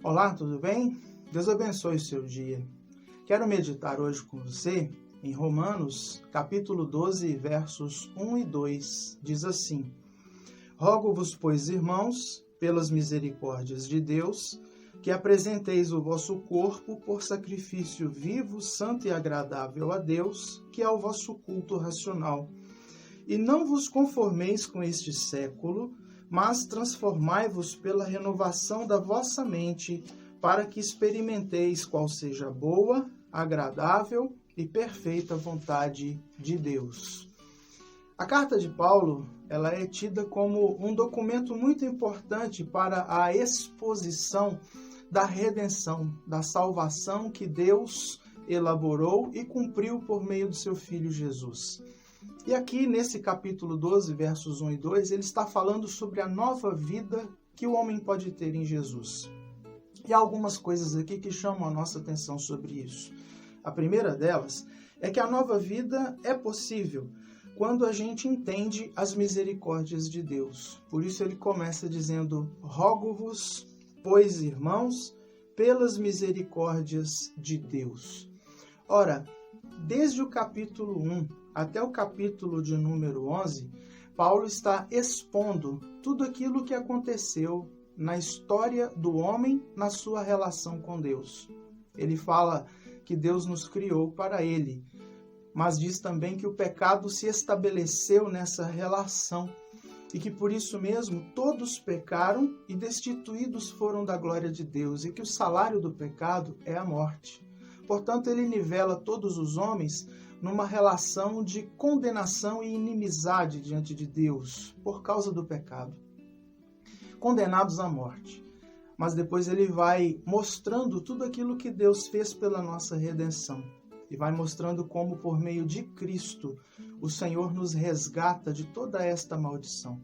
Olá, tudo bem? Deus abençoe o seu dia. Quero meditar hoje com você em Romanos, capítulo 12, versos 1 e 2. Diz assim: Rogo-vos, pois, irmãos, pelas misericórdias de Deus, que apresenteis o vosso corpo por sacrifício vivo, santo e agradável a Deus, que é o vosso culto racional. E não vos conformeis com este século, mas transformai-vos pela renovação da vossa mente, para que experimenteis qual seja a boa, agradável e perfeita vontade de Deus. A carta de Paulo, ela é tida como um documento muito importante para a exposição da redenção, da salvação que Deus elaborou e cumpriu por meio do seu Filho Jesus. E aqui nesse capítulo 12, versos 1 e 2, ele está falando sobre a nova vida que o homem pode ter em Jesus. E há algumas coisas aqui que chamam a nossa atenção sobre isso. A primeira delas é que a nova vida é possível quando a gente entende as misericórdias de Deus. Por isso ele começa dizendo: Rogo-vos, pois, irmãos, pelas misericórdias de Deus. Ora, desde o capítulo 1 até o capítulo de número 11, Paulo está expondo tudo aquilo que aconteceu na história do homem na sua relação com Deus. Ele fala que Deus nos criou para ele, mas diz também que o pecado se estabeleceu nessa relação e que por isso mesmo todos pecaram e destituídos foram da glória de Deus e que o salário do pecado é a morte. Portanto, ele nivela todos os homens numa relação de condenação e inimizade diante de Deus por causa do pecado, condenados à morte. Mas depois ele vai mostrando tudo aquilo que Deus fez pela nossa redenção e vai mostrando como por meio de Cristo o Senhor nos resgata de toda esta maldição.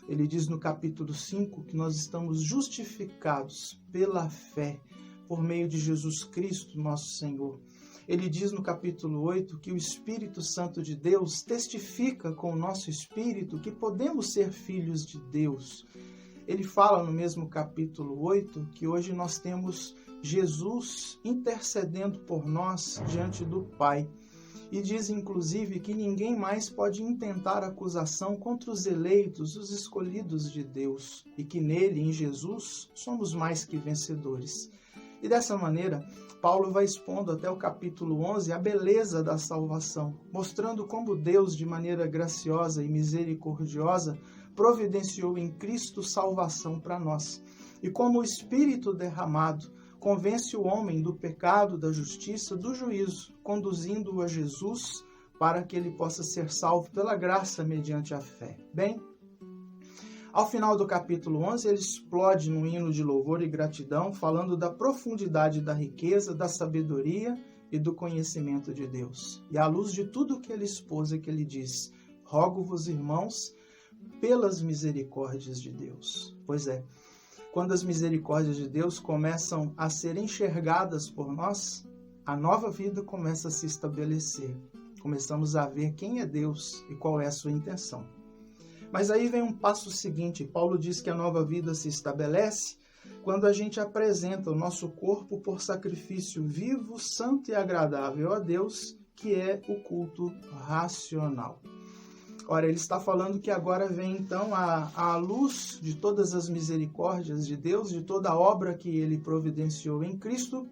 Ele diz no capítulo 5 que nós estamos justificados pela fé por meio de Jesus Cristo, nosso Senhor. Ele diz no capítulo 8 que o Espírito Santo de Deus testifica com o nosso espírito que podemos ser filhos de Deus. Ele fala no mesmo capítulo 8 que hoje nós temos Jesus intercedendo por nós diante do Pai. E diz inclusive que ninguém mais pode intentar acusação contra os eleitos, os escolhidos de Deus, e que nele, em Jesus, somos mais que vencedores. E dessa maneira, Paulo vai expondo até o capítulo 11 a beleza da salvação, mostrando como Deus, de maneira graciosa e misericordiosa, providenciou em Cristo salvação para nós. E como o Espírito derramado convence o homem do pecado, da justiça, do juízo, conduzindo-o a Jesus para que ele possa ser salvo pela graça mediante a fé. Bem, ao final do capítulo 11, ele explode num hino de louvor e gratidão, falando da profundidade da riqueza, da sabedoria e do conhecimento de Deus. E à luz de tudo que ele expôs, é que ele diz: Rogo-vos, irmãos, pelas misericórdias de Deus. Pois é, quando as misericórdias de Deus começam a ser enxergadas por nós, a nova vida começa a se estabelecer. Começamos a ver quem é Deus e qual é a sua intenção. Mas aí vem um passo seguinte. Paulo diz que a nova vida se estabelece quando a gente apresenta o nosso corpo por sacrifício vivo, santo e agradável a Deus, que é o culto racional. Ora, ele está falando que agora vem então a luz de todas as misericórdias de Deus, de toda a obra que ele providenciou em Cristo,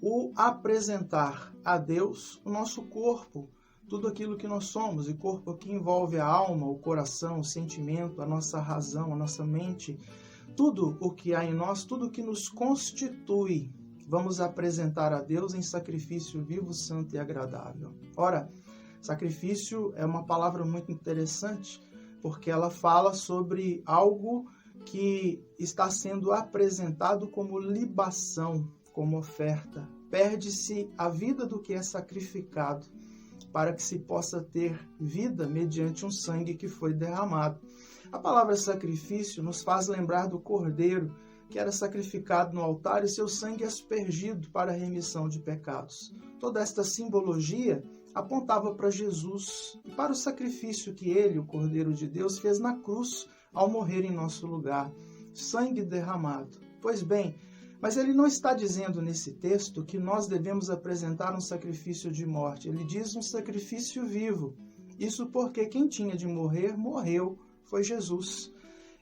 o apresentar a Deus o nosso corpo, tudo aquilo que nós somos, e corpo aqui envolve a alma, o coração, o sentimento, a nossa razão, a nossa mente, tudo o que há em nós, tudo o que nos constitui, vamos apresentar a Deus em sacrifício vivo, santo e agradável. Ora, sacrifício é uma palavra muito interessante, porque ela fala sobre algo que está sendo apresentado como libação, como oferta. Perde-se a vida do que é sacrificado, para que se possa ter vida mediante um sangue que foi derramado. A palavra sacrifício nos faz lembrar do cordeiro que era sacrificado no altar e seu sangue aspergido para a remissão de pecados. Toda esta simbologia apontava para Jesus e para o sacrifício que ele, o Cordeiro de Deus, fez na cruz ao morrer em nosso lugar. Sangue derramado, Pois bem, mas ele não está dizendo nesse texto que nós devemos apresentar um sacrifício de morte. Ele diz um sacrifício vivo. Isso porque quem tinha de morrer, morreu, foi Jesus.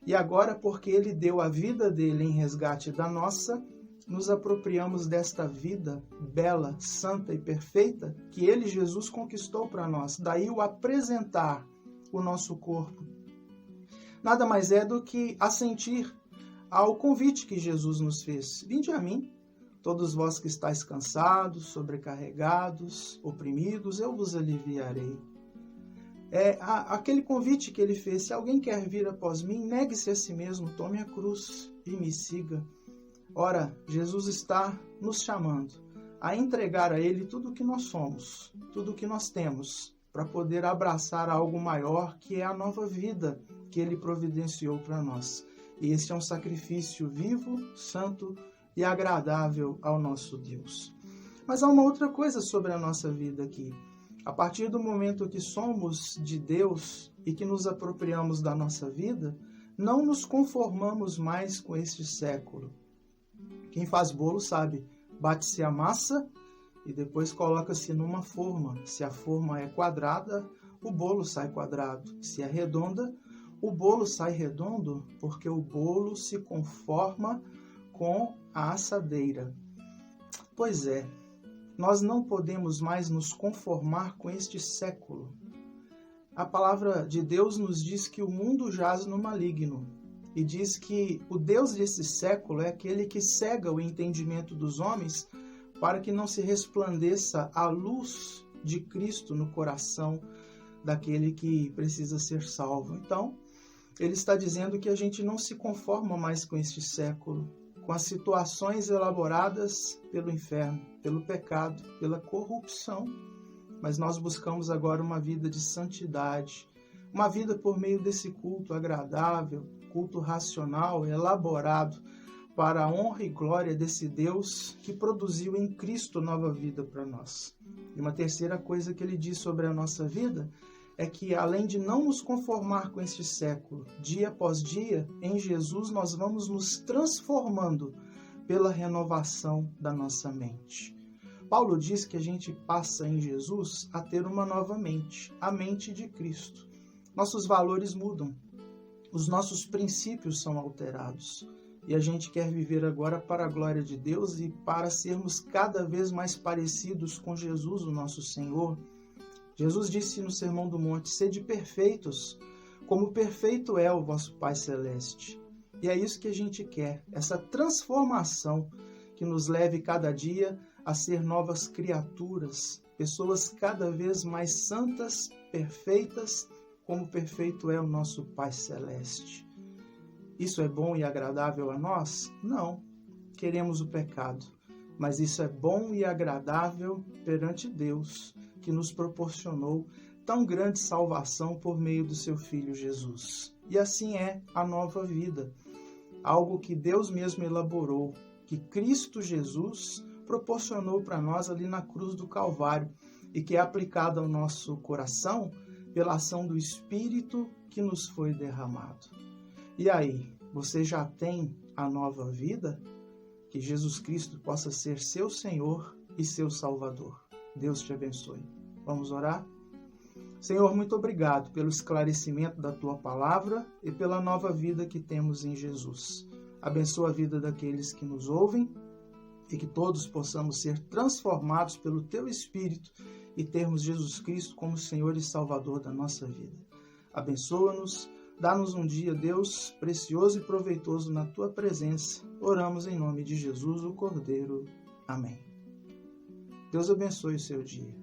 E agora, porque ele deu a vida dele em resgate da nossa, nos apropriamos desta vida bela, santa e perfeita que ele, Jesus, conquistou para nós. Daí o apresentar o nosso corpo. Nada mais é do que assentir ao convite que Jesus nos fez. Vinde a mim, todos vós que estáis cansados, sobrecarregados, oprimidos, eu vos aliviarei. Aquele convite que ele fez: se alguém quer vir após mim, negue-se a si mesmo, tome a cruz e me siga. Ora, Jesus está nos chamando a entregar a ele tudo o que nós somos, tudo o que nós temos, para poder abraçar algo maior, que é a nova vida que ele providenciou para nós. E esse é um sacrifício vivo, santo e agradável ao nosso Deus. Mas há uma outra coisa sobre a nossa vida aqui. A partir do momento que somos de Deus e que nos apropriamos da nossa vida, não nos conformamos mais com este século. Quem faz bolo sabe, bate-se a massa e depois coloca-se numa forma. Se a forma é quadrada, o bolo sai quadrado. Se é redonda, o bolo sai redondo, porque o bolo se conforma com a assadeira. Pois é, nós não podemos mais nos conformar com este século. A palavra de Deus nos diz que o mundo jaz no maligno, e diz que o Deus desse século é aquele que cega o entendimento dos homens para que não se resplandeça a luz de Cristo no coração daquele que precisa ser salvo. Então, ele está dizendo que a gente não se conforma mais com este século, com as situações elaboradas pelo inferno, pelo pecado, pela corrupção, mas nós buscamos agora uma vida de santidade, uma vida por meio desse culto agradável, culto racional, elaborado para a honra e glória desse Deus que produziu em Cristo nova vida para nós. E uma terceira coisa que ele diz sobre a nossa vida é que, além de não nos conformar com este século, dia após dia, em Jesus nós vamos nos transformando pela renovação da nossa mente. Paulo diz que a gente passa em Jesus a ter uma nova mente, a mente de Cristo. Nossos valores mudam, os nossos princípios são alterados. E a gente quer viver agora para a glória de Deus e para sermos cada vez mais parecidos com Jesus, o nosso Senhor. Jesus disse no Sermão do Monte: sede perfeitos, como perfeito é o vosso Pai Celeste. E é isso que a gente quer, essa transformação que nos leve cada dia a ser novas criaturas, pessoas cada vez mais santas, perfeitas, como perfeito é o nosso Pai Celeste. Isso é bom e agradável a nós? Não, queremos o pecado, mas isso é bom e agradável perante Deus, que nos proporcionou tão grande salvação por meio do seu Filho Jesus. E assim é a nova vida, algo que Deus mesmo elaborou, que Cristo Jesus proporcionou para nós ali na cruz do Calvário e que é aplicado ao nosso coração pela ação do Espírito que nos foi derramado. E aí, você já tem a nova vida? Que Jesus Cristo possa ser seu Senhor e seu Salvador. Deus te abençoe. Vamos orar? Senhor, muito obrigado pelo esclarecimento da Tua Palavra e pela nova vida que temos em Jesus. Abençoa a vida daqueles que nos ouvem e que todos possamos ser transformados pelo Teu Espírito e termos Jesus Cristo como Senhor e Salvador da nossa vida. Abençoa-nos, dá-nos um dia, Deus, precioso e proveitoso na Tua presença. Oramos em nome de Jesus, o Cordeiro. Amém. Deus abençoe o seu dia.